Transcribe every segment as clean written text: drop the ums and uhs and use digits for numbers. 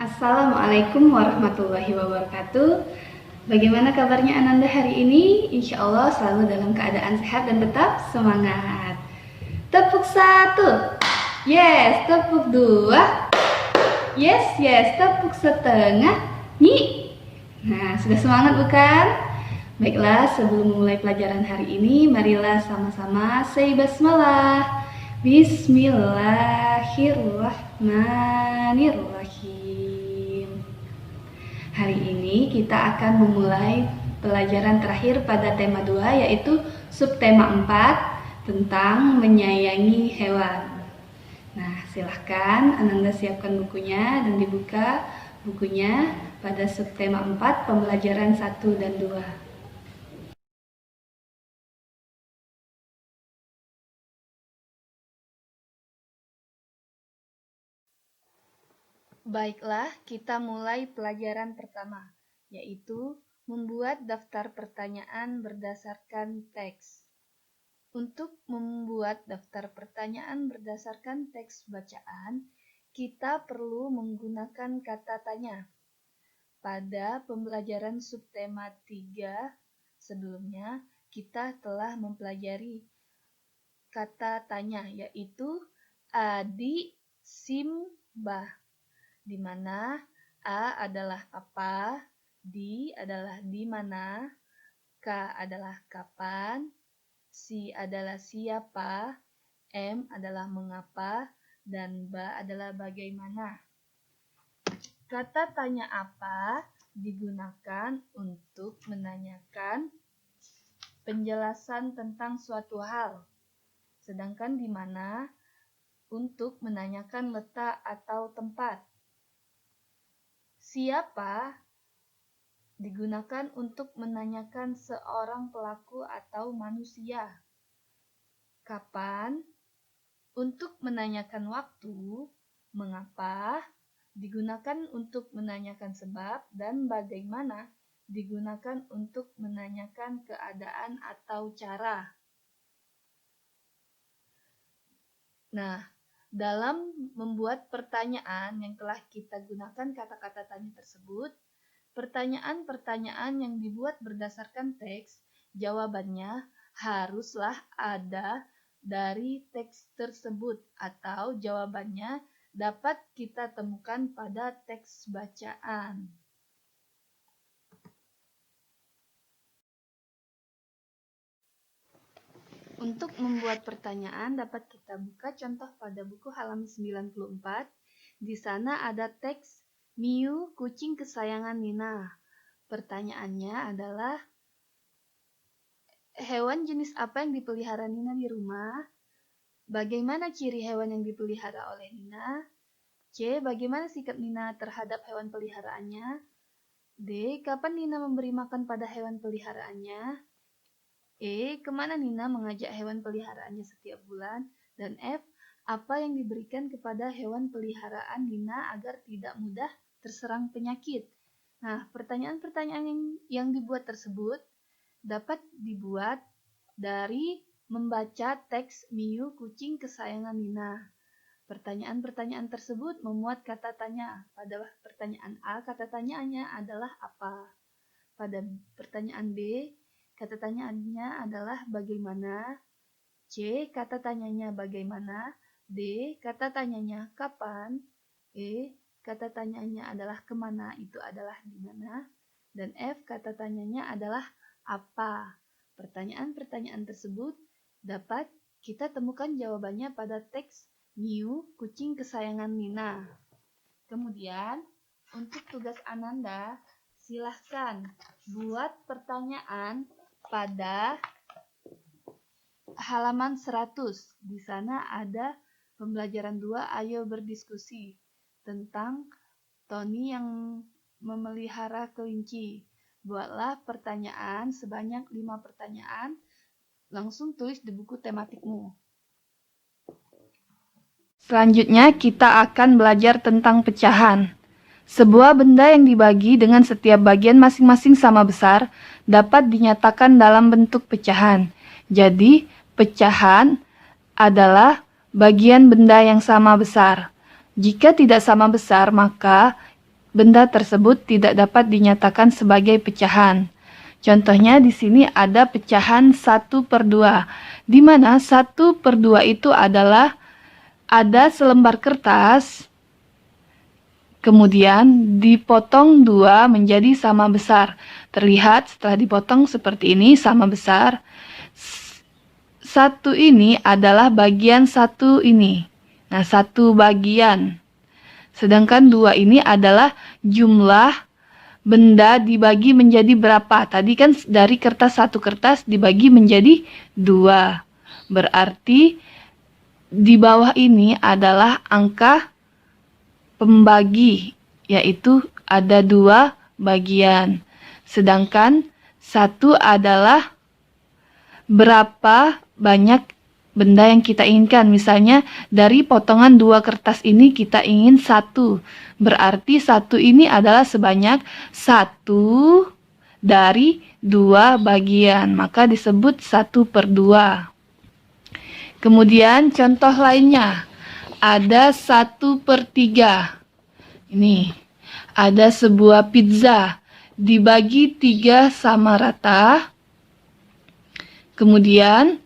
Assalamualaikum warahmatullahi wabarakatuh. Bagaimana kabarnya Ananda hari ini? Insya Allah selalu dalam keadaan sehat dan tetap semangat. Tepuk 1. Yes. Tepuk 2. Yes. Tepuk setengah. Nyi. Nah, sudah semangat bukan? Baiklah, sebelum memulai pelajaran hari ini, marilah sama-sama say basmalah. Bismillahirrahmanirrahim. Hari ini kita akan memulai pelajaran terakhir pada tema 2, yaitu subtema 4 tentang menyayangi hewan. Nah, silahkan Ananda siapkan bukunya dan dibuka bukunya pada subtema 4 pembelajaran 1 dan 2. Baiklah, kita mulai pelajaran pertama, yaitu membuat daftar pertanyaan berdasarkan teks. Untuk membuat daftar pertanyaan berdasarkan teks bacaan, kita perlu menggunakan kata tanya. Pada pembelajaran subtema 3 sebelumnya, kita telah mempelajari kata tanya, yaitu adi simbah, di mana A adalah apa, di adalah di mana, K adalah kapan, Si adalah siapa, M adalah mengapa, dan B adalah bagaimana. Kata tanya apa digunakan untuk menanyakan penjelasan tentang suatu hal, sedangkan di mana untuk menanyakan letak atau tempat. Siapa digunakan untuk menanyakan seorang pelaku atau manusia. Kapan untuk menanyakan waktu. Mengapa digunakan untuk menanyakan sebab, dan bagaimana digunakan untuk menanyakan keadaan atau cara. Nah, dalam membuat pertanyaan yang telah kita gunakan kata-kata tanya tersebut, pertanyaan-pertanyaan yang dibuat berdasarkan teks, jawabannya haruslah ada dari teks tersebut, atau jawabannya dapat kita temukan pada teks bacaan. Untuk membuat pertanyaan dapat kita buka contoh pada buku halaman 94. Di sana ada teks Miu, kucing kesayangan Nina. Pertanyaannya adalah, hewan jenis apa yang dipelihara Nina di rumah? Bagaimana ciri hewan yang dipelihara oleh Nina? C. Bagaimana sikap Nina terhadap hewan peliharaannya? D. Kapan Nina memberi makan pada hewan peliharaannya? E. Kemana Nina mengajak hewan peliharaannya setiap bulan? Dan F. Apa yang diberikan kepada hewan peliharaan Nina agar tidak mudah terserang penyakit? Nah, pertanyaan-pertanyaan yang dibuat tersebut dapat dibuat dari membaca teks Miu, kucing kesayangan Nina. Pertanyaan-pertanyaan tersebut memuat kata tanya. Pada pertanyaan A, kata tanyaannya adalah apa? Pada pertanyaan B, kata tanyaannya adalah bagaimana. C. Kata tanyanya bagaimana. D. Kata tanyanya kapan. E. Kata tanyanya adalah kemana, itu adalah di mana. Dan F. Kata tanyanya adalah apa. Pertanyaan-pertanyaan tersebut dapat kita temukan jawabannya pada teks Miu, kucing kesayangan Nina. Kemudian, untuk tugas Ananda, silahkan buat pertanyaan pada halaman 100. Di sana ada pembelajaran 2, ayo berdiskusi, tentang Tony yang memelihara kelinci. Buatlah pertanyaan sebanyak 5 pertanyaan, langsung tulis di buku tematikmu. Selanjutnya kita akan belajar tentang pecahan. Sebuah benda yang dibagi dengan setiap bagian masing-masing sama besar dapat dinyatakan dalam bentuk pecahan. Jadi, pecahan adalah bagian benda yang sama besar. Jika tidak sama besar, maka benda tersebut tidak dapat dinyatakan sebagai pecahan. Contohnya di sini ada pecahan 1/2, di mana 1/2 itu adalah ada selembar kertas, kemudian dipotong 2 menjadi sama besar. Terlihat setelah dipotong seperti ini sama besar. 1 ini adalah bagian 1 ini. Nah, 1 bagian. Sedangkan 2 ini adalah jumlah benda dibagi menjadi berapa. Tadi kan dari kertas 1 kertas dibagi menjadi 2. Berarti di bawah ini adalah angka pembagi, yaitu ada 2 bagian. Sedangkan 1 adalah berapa banyak benda yang kita inginkan. Misalnya dari potongan 2 kertas ini kita ingin 1. Berarti 1 ini adalah sebanyak 1 dari 2 bagian. Maka disebut 1/2. Kemudian contoh lainnya. Ada 1/3. Ini. Ada sebuah pizza. Dibagi 3 sama rata. Kemudian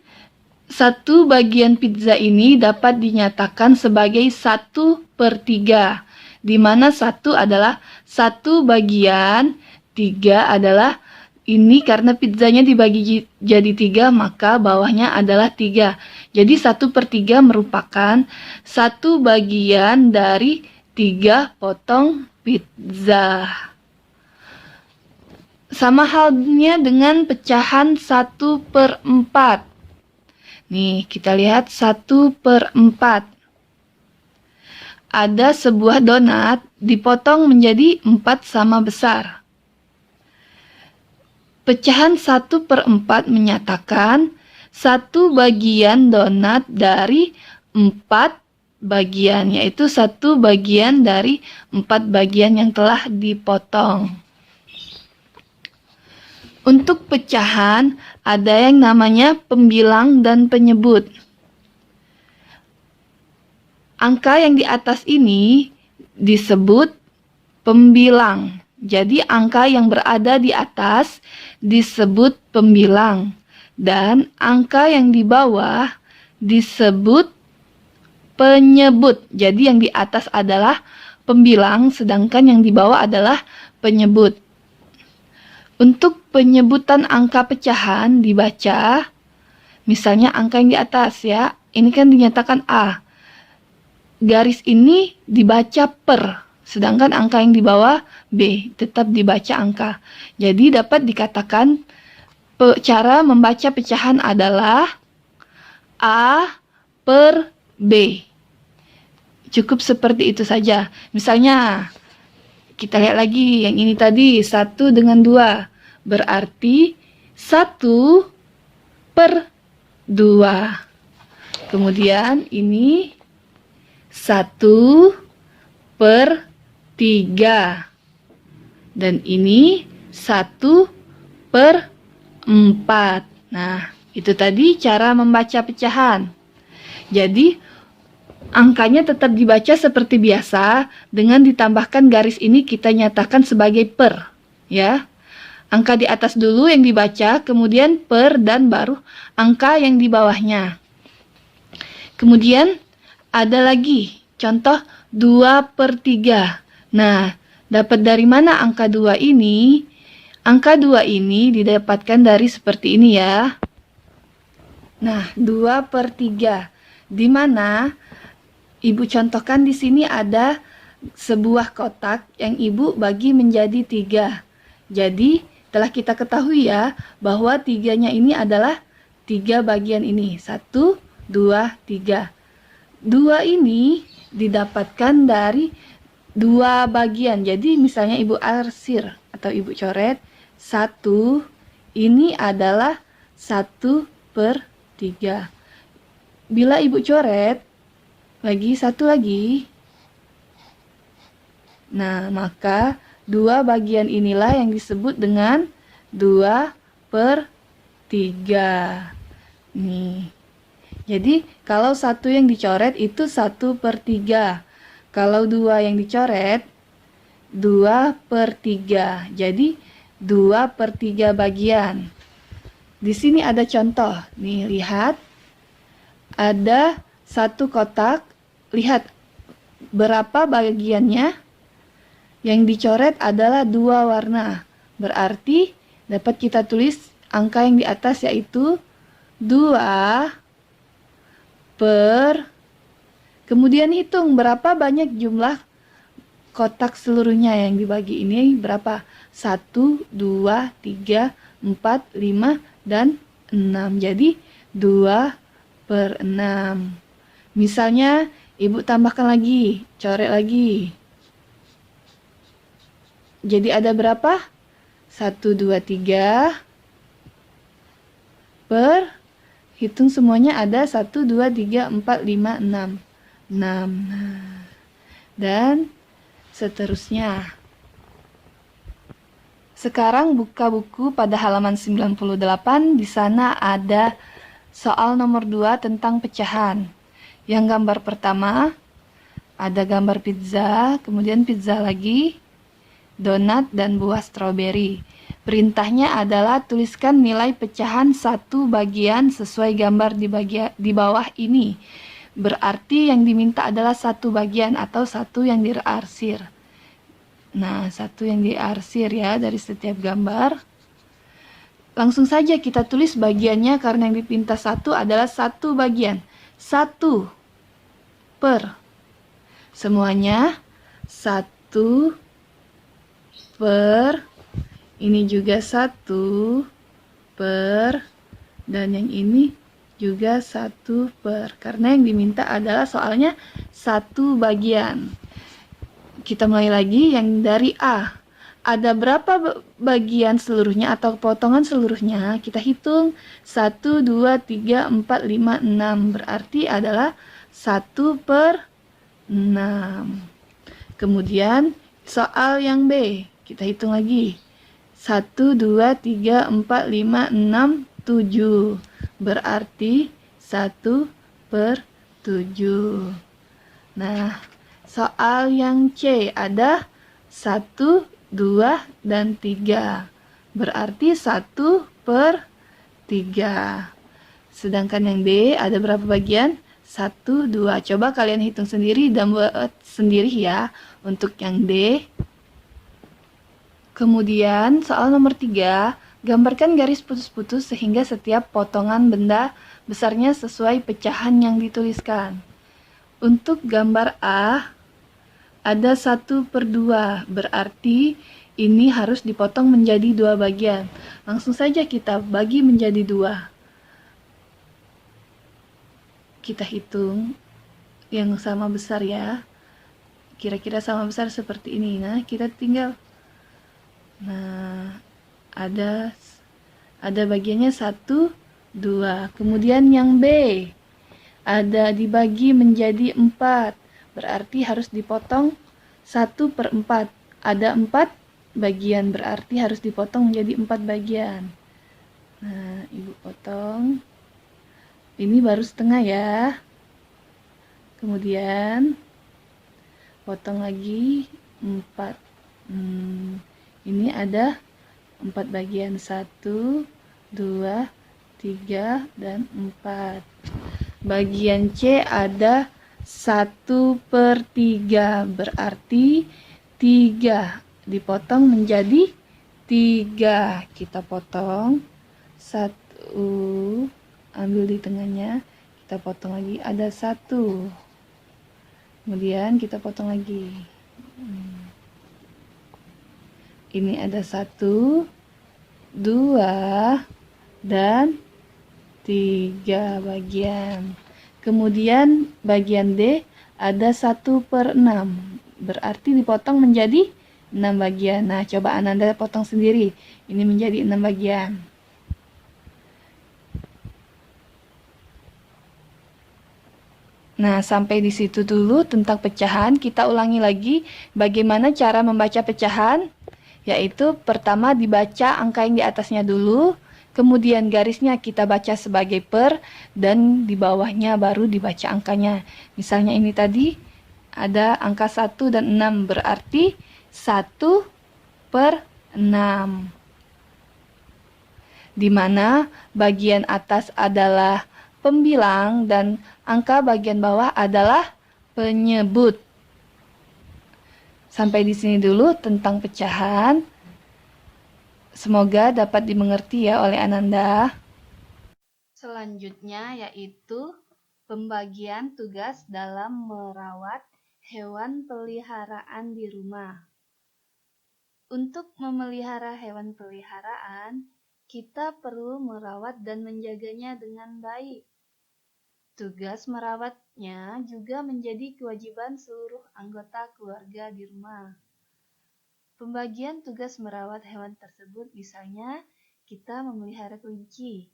1 bagian pizza ini dapat dinyatakan sebagai 1/3, di mana 1 adalah 1 bagian, 3 adalah ini karena pizzanya dibagi jadi 3, maka bawahnya adalah 3. Jadi 1/3 merupakan 1 bagian dari 3 potong pizza. Sama halnya dengan pecahan 1/4. Nih, kita lihat 1/4. Ada sebuah donat dipotong menjadi 4 sama besar. Pecahan 1/4 menyatakan 1 bagian donat dari 4 bagian, yaitu 1 bagian dari 4 bagian yang telah dipotong. Untuk pecahan, ada yang namanya pembilang dan penyebut. Angka yang di atas ini disebut pembilang. Jadi, angka yang berada di atas disebut pembilang. Dan angka yang di bawah disebut penyebut. Jadi, yang di atas adalah pembilang, sedangkan yang di bawah adalah penyebut. Untuk penyebutan angka pecahan dibaca, misalnya angka yang di atas ya, ini kan dinyatakan A. Garis ini dibaca per, sedangkan angka yang di bawah B, tetap dibaca angka. Jadi dapat dikatakan cara membaca pecahan adalah A per B. Cukup seperti itu saja. Misalnya, kita lihat lagi yang ini tadi, 1 dengan 2. Berarti 1/2. Kemudian ini 1/3. Dan ini 1/4. Nah, itu tadi cara membaca pecahan. Jadi, angkanya tetap dibaca seperti biasa, dengan ditambahkan garis ini kita nyatakan sebagai per, ya. Angka di atas dulu yang dibaca, kemudian per, dan baru angka yang di bawahnya. Kemudian ada lagi contoh 2/3. Nah, dapat dari mana angka 2 ini? Angka 2 ini didapatkan dari seperti ini ya. Nah, 2/3. Di mana Ibu contohkan di sini ada sebuah kotak yang Ibu bagi menjadi 3. Jadi, telah kita ketahui ya, bahwa 3-nya ini adalah 3 bagian ini. 1, 2, 3. 2 ini didapatkan dari 2 bagian. Jadi, misalnya Ibu arsir atau Ibu coret, 1 ini adalah 1/3. Bila Ibu coret, satu lagi. Nah, maka 2 bagian inilah yang disebut dengan 2/3. Nih. Jadi, kalau 1 yang dicoret itu 1/3. Kalau 2 yang dicoret, 2/3. Jadi 2/3 bagian. Di sini ada contoh. Nih, lihat. Ada satu kotak. Lihat berapa bagiannya. Yang dicoret adalah 2 warna. Berarti dapat kita tulis angka yang di atas, yaitu 2 per, kemudian hitung berapa banyak jumlah kotak seluruhnya yang dibagi ini, berapa? 1, 2, 3, 4, 5, dan 6. Jadi 2/6. Misalnya ibu tambahkan lagi, coret lagi. Jadi ada berapa? 1, 2, 3 per, hitung semuanya, ada 1, 2, 3, 4, 5, 6. 6. Dan seterusnya. Sekarang buka buku pada halaman 98. Di sana ada soal nomor 2 tentang pecahan. Yang gambar pertama ada gambar pizza, kemudian pizza lagi, donat, dan buah stroberi. Perintahnya adalah tuliskan nilai pecahan satu bagian sesuai gambar di bawah ini. Berarti yang diminta adalah satu bagian atau satu yang diarsir. Nah, satu yang diarsir ya dari setiap gambar. Langsung saja kita tulis bagiannya karena yang dipinta satu adalah satu bagian. 1 per. Semuanya 1 per. Ini juga 1 per. Dan yang ini juga 1 per. Karena yang diminta adalah soalnya satu bagian. Kita mulai lagi yang dari A. Ada berapa bagian seluruhnya atau potongan seluruhnya? Kita hitung 1, 2, 3, 4, 5, 6. Berarti adalah 1/6. Kemudian soal yang B. Kita hitung lagi. 1, 2, 3, 4, 5, 6, 7. Berarti 1/7. Nah, soal yang C ada 1, 2, dan 3. Berarti 1/3. Sedangkan yang D ada berapa bagian? 1, 2. Coba kalian hitung sendiri dan buat sendiri ya untuk yang D. Kemudian soal nomor 3, gambarkan garis putus-putus sehingga setiap potongan benda besarnya sesuai pecahan yang dituliskan. Untuk gambar A ada 1/2, berarti ini harus dipotong menjadi 2 bagian. Langsung saja kita bagi menjadi 2. Kita hitung yang sama besar ya. Kira-kira sama besar seperti ini. Nah, kita tinggal. Nah, ada bagiannya 1, 2. Kemudian yang B ada dibagi menjadi 4. Berarti harus dipotong 1/4. Ada 4 bagian, berarti harus dipotong menjadi 4 bagian. Nah, ibu potong. Ini baru setengah ya. Kemudian potong lagi 4. Ini ada 4 bagian. 1, 2, 3, dan 4. Bagian C ada 1/3, berarti 3 dipotong menjadi 3. Kita potong 1, ambil di tengahnya, kita potong lagi, ada 1. Kemudian kita potong lagi. Ini ada 1, 2, dan 3 bagian. Kemudian bagian D ada 1/6, berarti dipotong menjadi 6 bagian. Nah, coba Ananda potong sendiri. Ini menjadi 6 bagian. Nah, sampai di situ dulu tentang pecahan. Kita ulangi lagi bagaimana cara membaca pecahan. Yaitu pertama dibaca angka yang di atasnya dulu. Kemudian garisnya kita baca sebagai per, dan di bawahnya baru dibaca angkanya. Misalnya ini tadi ada angka 1 dan 6, berarti 1/6, di mana bagian atas adalah pembilang dan angka bagian bawah adalah penyebut. Sampai di sini dulu tentang pecahan. Semoga dapat dimengerti ya oleh Ananda. Selanjutnya yaitu pembagian tugas dalam merawat hewan peliharaan di rumah. Untuk memelihara hewan peliharaan, kita perlu merawat dan menjaganya dengan baik. Tugas merawatnya juga menjadi kewajiban seluruh anggota keluarga di rumah. Pembagian tugas merawat hewan tersebut misalnya kita memelihara kelinci.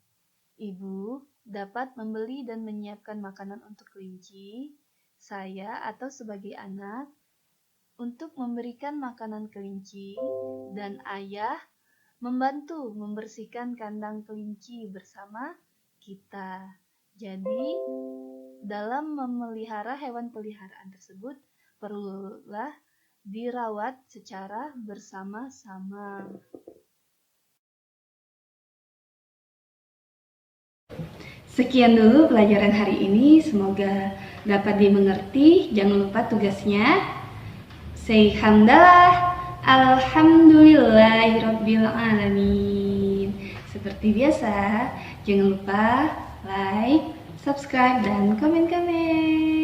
Ibu dapat membeli dan menyiapkan makanan untuk kelinci. Saya atau sebagai anak untuk memberikan makanan kelinci, dan ayah membantu membersihkan kandang kelinci bersama kita. Jadi, dalam memelihara hewan peliharaan tersebut perlulah dirawat secara bersama-sama. Sekian dulu pelajaran hari ini, semoga dapat dimengerti. Jangan lupa tugasnya. Say hamdalah, alhamdulillahirabbil alamin. Seperti biasa, jangan lupa like, subscribe, dan komen-komen.